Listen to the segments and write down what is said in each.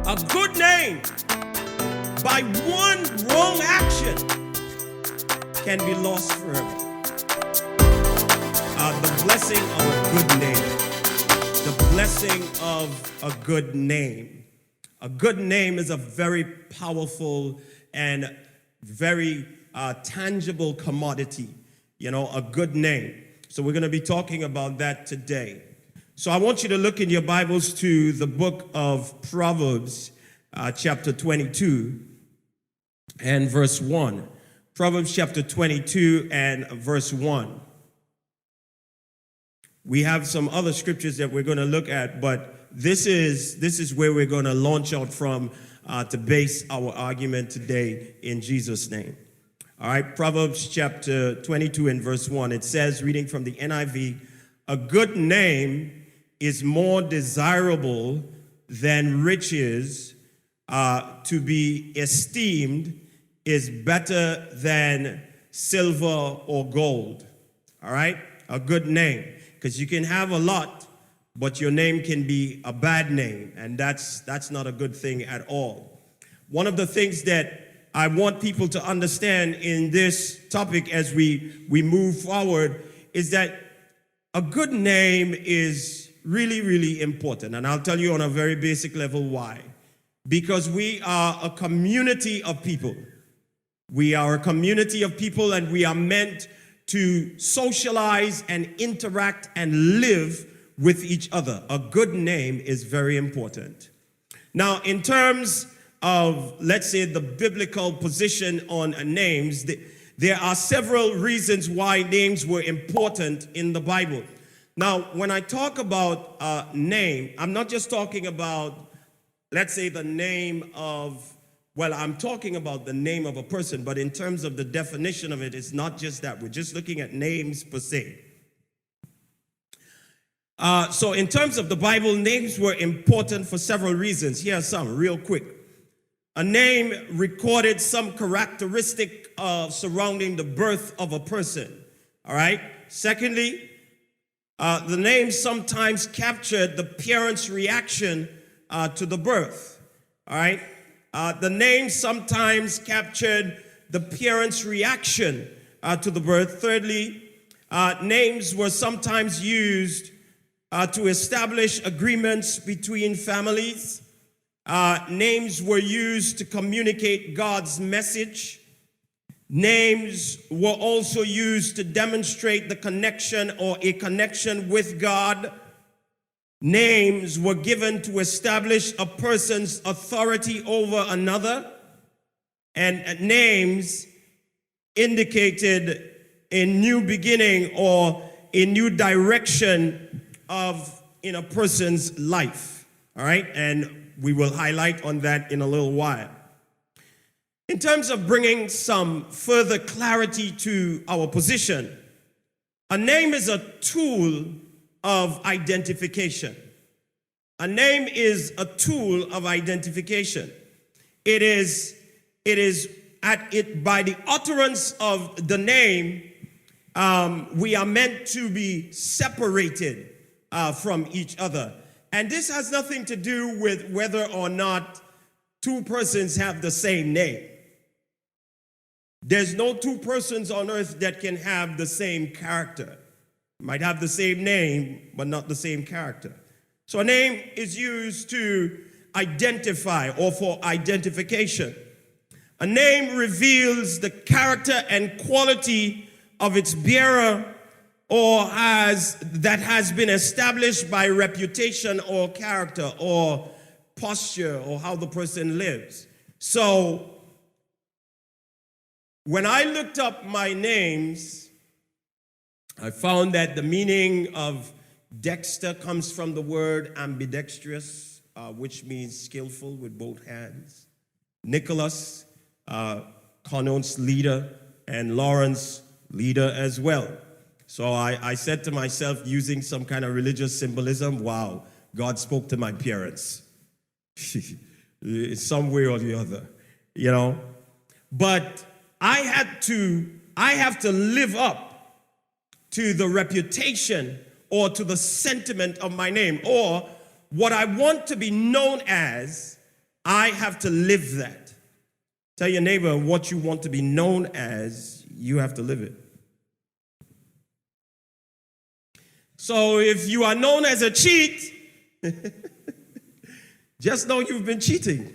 A good name, by one wrong action, can be lost forever. The blessing of a good name. The blessing of a good name. A good name is a very powerful and very tangible commodity. You know, a good name. So we're going to be talking about that today. So I want you to look in your Bibles to the book of Proverbs, chapter 22 and verse 1. Proverbs chapter 22 and verse 1. We have some other scriptures that we're going to look at, but this is where we're going to launch out from to base our argument today in Jesus' name. All right, Proverbs chapter 22 and verse 1. It says, reading from the NIV, a good name is more desirable than riches. To be esteemed is better than silver or gold. All right, a good name. Because you can have a lot, but your name can be a bad name, and that's not a good thing at all. One of the things that I want people to understand in this topic as we move forward is that a good name is really, really important. And I'll tell you on a very basic level why. Because we are a community of people. We are a community of people, and we are meant to socialize and interact and live with each other. A good name is very important. Now, in terms of, let's say, the biblical position on names, there are several reasons why names were important in the Bible. Now, when I talk about name, I'm not just talking about, let's say, the name of, well, I'm talking about the name of a person, but in terms of the definition of it, it's not just that. We're just looking at names per se. So in terms of the Bible, names were important for several reasons. Here are some real quick. A name recorded some characteristic surrounding the birth of a person. All right. Secondly, the name sometimes captured the parent's reaction to the birth. All right. The name sometimes captured the parent's reaction to the birth. Thirdly, names were sometimes used to establish agreements between families. Names were used to communicate God's message. Names were also used to demonstrate the connection or a connection with God. Names were given to establish a person's authority over another. And names indicated a new beginning or a new direction in a person's life. All right? And we will highlight on that in a little while. In terms of bringing some further clarity to our position, a name is a tool of identification. A name is a tool of identification. It is by the utterance of the name, we are meant to be separated from each other. And this has nothing to do with whether or not two persons have the same name. There's no two persons on earth that can have the same character. Might have the same name, but not the same character. So a name is used to identify or for identification. A name reveals the character and quality of its bearer or that has been established by reputation or character or posture or how the person lives. So when I looked up my names, I found that the meaning of Dexter comes from the word ambidextrous, which means skillful with both hands. Nicholas connotes leader, and Lawrence, leader as well. So I said to myself, using some kind of religious symbolism, wow, God spoke to my parents. Some way or the other, you know. But I have to live up to the reputation or to the sentiment of my name, or what I want to be known as I have to live that. Tell your neighbor what you want to be known as, you have to live it. So if you are known as a cheat, just know you've been cheating.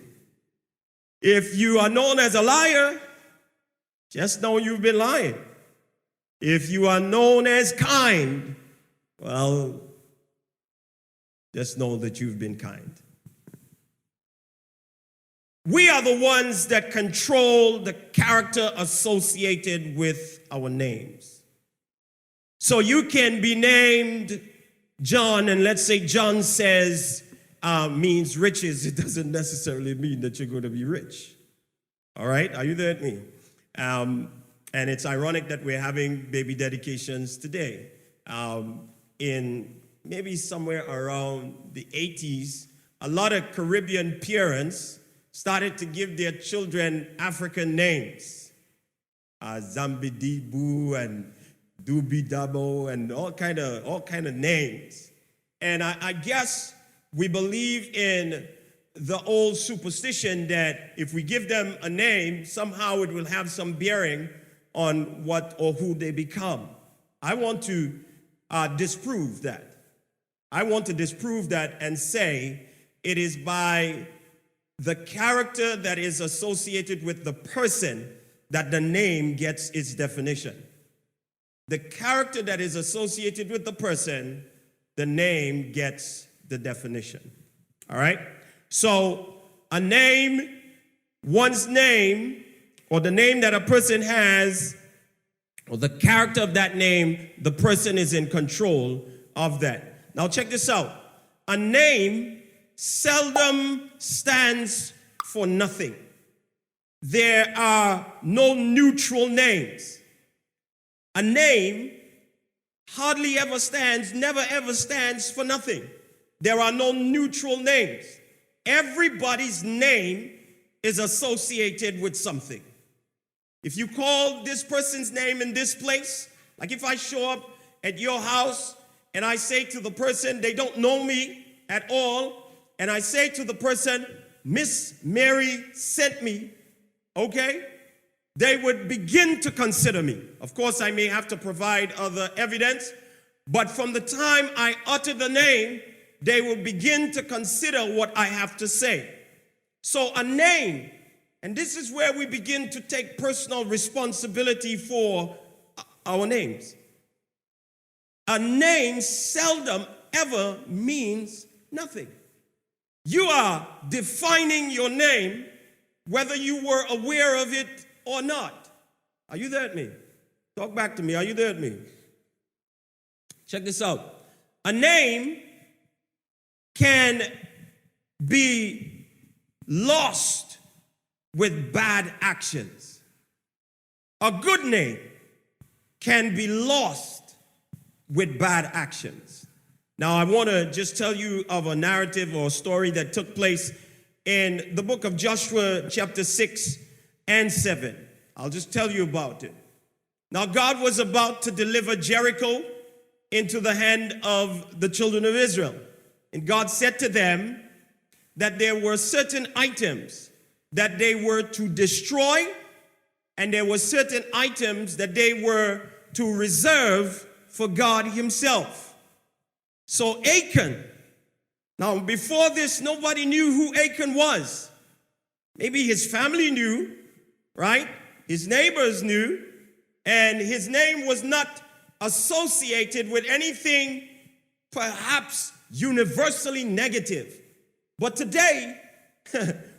If you are known as a liar, just know you've been lying. If you are known as kind, well, just know that you've been kind. We are the ones that control the character associated with our names. So you can be named John, and let's say John says means riches. It doesn't necessarily mean that you're going to be rich. All right? Are you there with me? And it's ironic that we're having baby dedications today. In maybe somewhere around the 80s, a lot of Caribbean parents started to give their children African names. Zambidibu and Dubidabo and all kind of names. And I guess we believe in the old superstition that if we give them a name, somehow it will have some bearing on what or who they become. I want to disprove that. I want to disprove that and say it is by the character that is associated with the person that the name gets its definition. The character that is associated with the person, the name gets the definition. All right? So a name, one's name, or the name that a person has, or the character of that name, the person is in control of that. Now check this out. A name seldom stands for nothing. There are no neutral names. A name hardly ever stands, never ever stands for nothing. There are no neutral names. Everybody's name is associated with something. If you call this person's name in this place, like if I show up at your house and I say to the person, they don't know me at all, and I say to the person, Miss Mary sent me, okay? They would begin to consider me. Of course, I may have to provide other evidence, but from the time I utter the name, they will begin to consider what I have to say. So a name, and this is where we begin to take personal responsibility for our names. A name seldom ever means nothing. You are defining your name whether you were aware of it or not. Are you there with me? Talk back to me. Are you there with me? Check this out. A name can be lost with bad actions. A good name can be lost with bad actions. Now, I want to just tell you of a narrative or a story that took place in the book of Joshua, chapter 6 and 7. I'll just tell you about it. Now, God was about to deliver Jericho into the hand of the children of Israel. And God said to them that there were certain items that they were to destroy, and there were certain items that they were to reserve for God himself. So Achan, now before this, nobody knew who Achan was. Maybe his family knew, right? His neighbors knew, and his name was not associated with anything perhaps universally negative. But today,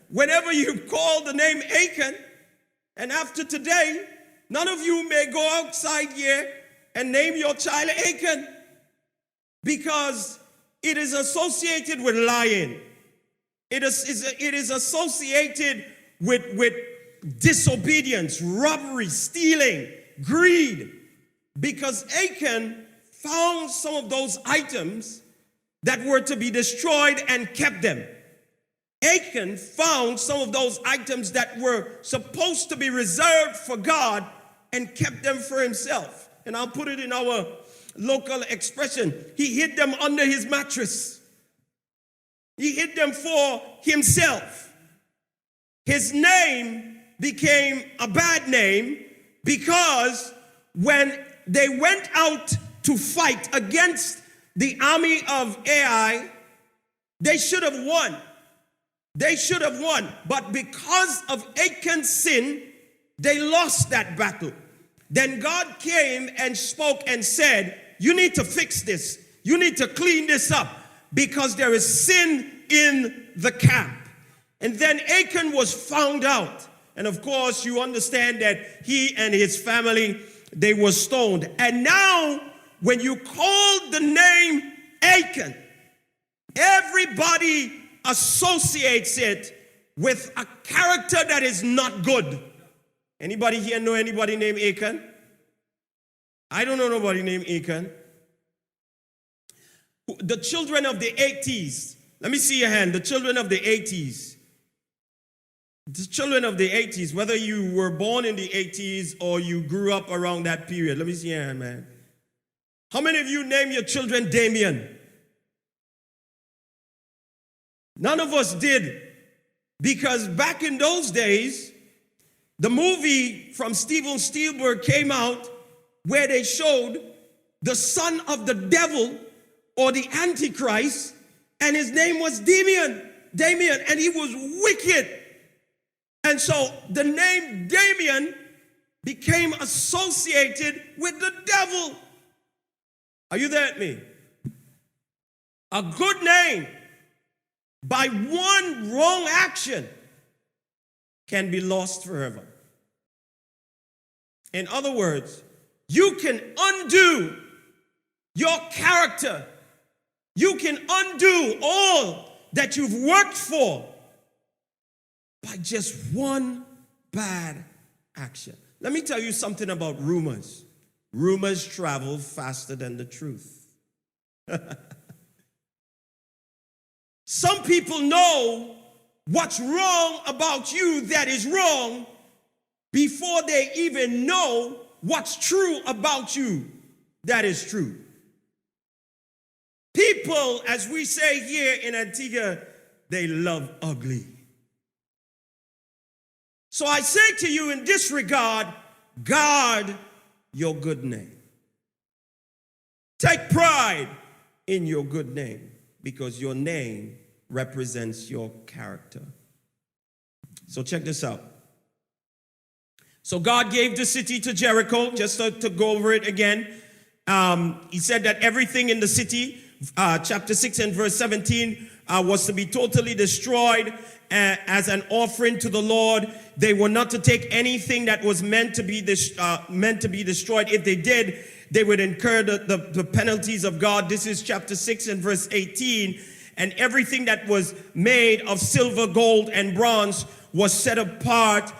whenever you call the name Achan, and after today, none of you may go outside here and name your child Achan, because it is associated with lying. It is associated with disobedience, robbery, stealing, greed. Because Achan found some of those items that were to be destroyed and kept them. Achan found some of those items that were supposed to be reserved for God and kept them for himself. And I'll put it in our local expression. He hid them under his mattress. He hid them for himself. his name became a bad name because when they went out to fight against the army of Ai, they should have won. They should have won. But because of Achan's sin, they lost that battle. Then God came and spoke and said, you need to fix this. You need to clean this up because there is sin in the camp. And then Achan was found out. And of course, you understand that he and his family, they were stoned. And now, when you call the name Achan, everybody associates it with a character that is not good. Anybody here know anybody named Achan? I don't know nobody named Achan. The children of the 80s. Let me see your hand. The children of the 80s. The children of the 80s, whether you were born in the 80s or you grew up around that period. Let me see your hand, man. How many of you name your children Damien? None of us did. Because back in those days, the movie from Steven Spielberg came out where they showed the son of the devil or the Antichrist, and his name was Damien, and he was wicked. And so the name Damien became associated with the devil. Are you there with me? A good name by one wrong action can be lost forever. In other words, you can undo your character. You can undo all that you've worked for by just one bad action. Let me tell you something about rumors. Rumors travel faster than the truth. Some people know what's wrong about you that is wrong before they even know what's true about you that is true. People, as we say here in Antigua, they love ugly. So I say to you in this regard, guard your good name. Take pride in your good name because your name represents your character. So check this out. So God gave the city to Jericho, just to go over it again. He said that everything in the city, chapter 6 and verse 17, was to be totally destroyed as an offering to the Lord. They were not to take anything that was meant to be destroyed. If they did, they would incur the penalties of God. This is chapter 6 and verse 18. And everything that was made of silver, gold, and bronze was set apart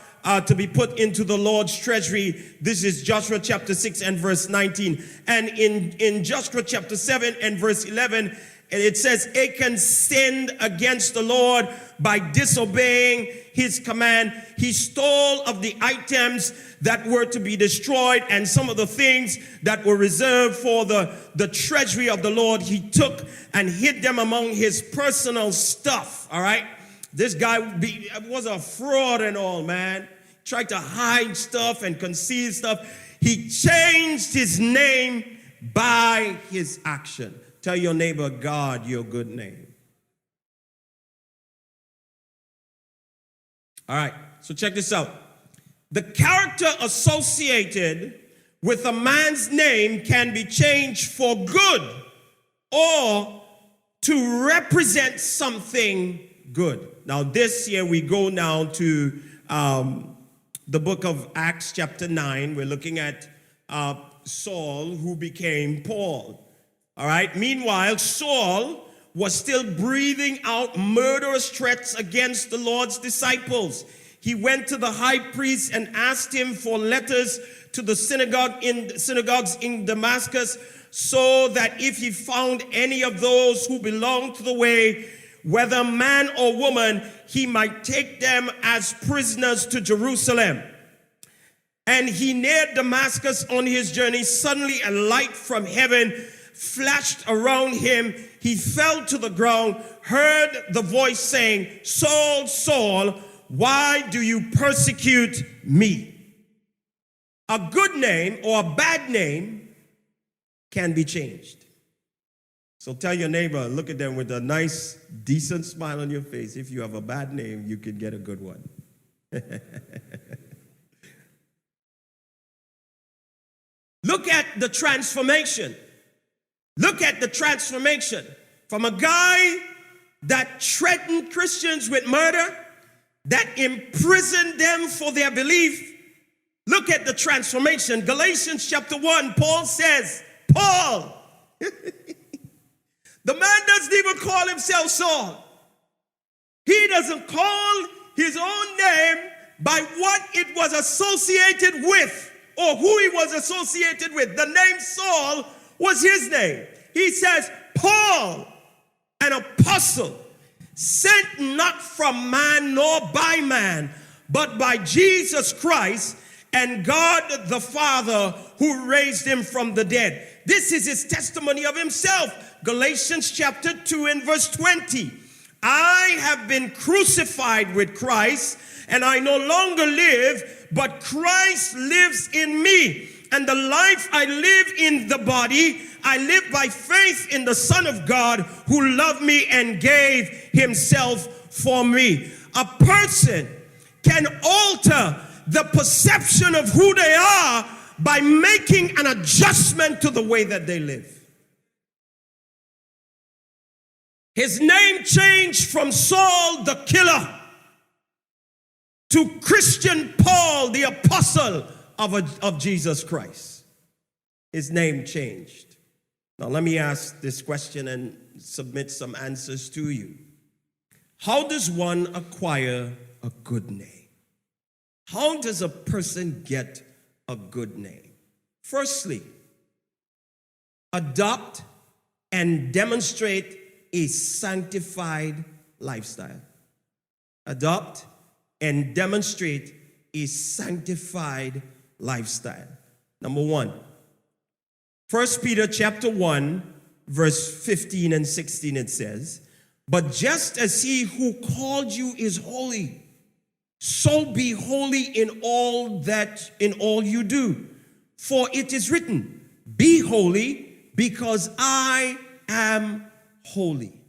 to be put into the Lord's treasury. This is Joshua chapter 6 and verse 19. And in Joshua chapter 7 and verse 11, it says, Achan sinned against the Lord by disobeying his command. He stole of the items that were to be destroyed and some of the things that were reserved for the treasury of the Lord. He took and hid them among his personal stuff, all right? This guy was a fraud and all, man. Tried to hide stuff and conceal stuff. He changed his name by his action. Tell your neighbor, guard your good name. All right, so check this out. The character associated with a man's name can be changed for good or to represent something good. Now this year we go now to the book of Acts chapter 9. We're looking at Saul, who became Paul. All right. Meanwhile, Saul was still breathing out murderous threats against the Lord's disciples. He went to the high priest and asked him for letters to the synagogues in Damascus, so that if he found any of those who belonged to the way, whether man or woman, he might take them as prisoners to Jerusalem. And he neared Damascus on his journey. Suddenly a light from heaven flashed around him. He fell to the ground, heard the voice saying, Saul, Saul, why do you persecute me? A good name or a bad name can be changed. So tell your neighbor, look at them with a nice, decent smile on your face. If you have a bad name, you can get a good one. Look at the transformation. Look at the transformation from a guy that threatened Christians with murder, that imprisoned them for their belief. Look at the transformation. Galatians chapter 1, Paul says, Paul, the man doesn't even call himself Saul. He doesn't call his own name by what it was associated with or who he was associated with. The name Saul was his name. He says, Paul, an apostle, sent not from man nor by man, but by Jesus Christ and God the Father who raised him from the dead. This is his testimony of himself. Galatians chapter 2 and verse 20. I have been crucified with Christ, and I no longer live, but Christ lives in me. And the life I live in the body, I live by faith in the Son of God who loved me and gave himself for me. A person can alter the perception of who they are by making an adjustment to the way that they live. His name changed from Saul the killer to Christian Paul, the apostle of Jesus Christ. His name changed. Now let me ask this question and submit some answers to you. How does one acquire a good name? How does a person get a good name? Firstly, adopt and demonstrate a sanctified lifestyle. Adopt and demonstrate a sanctified lifestyle. Number one, 1 Peter chapter 1, verse 15 and 16, it says, but just as he who called you is holy, so be holy in all you do. For it is written, be holy because I am holy.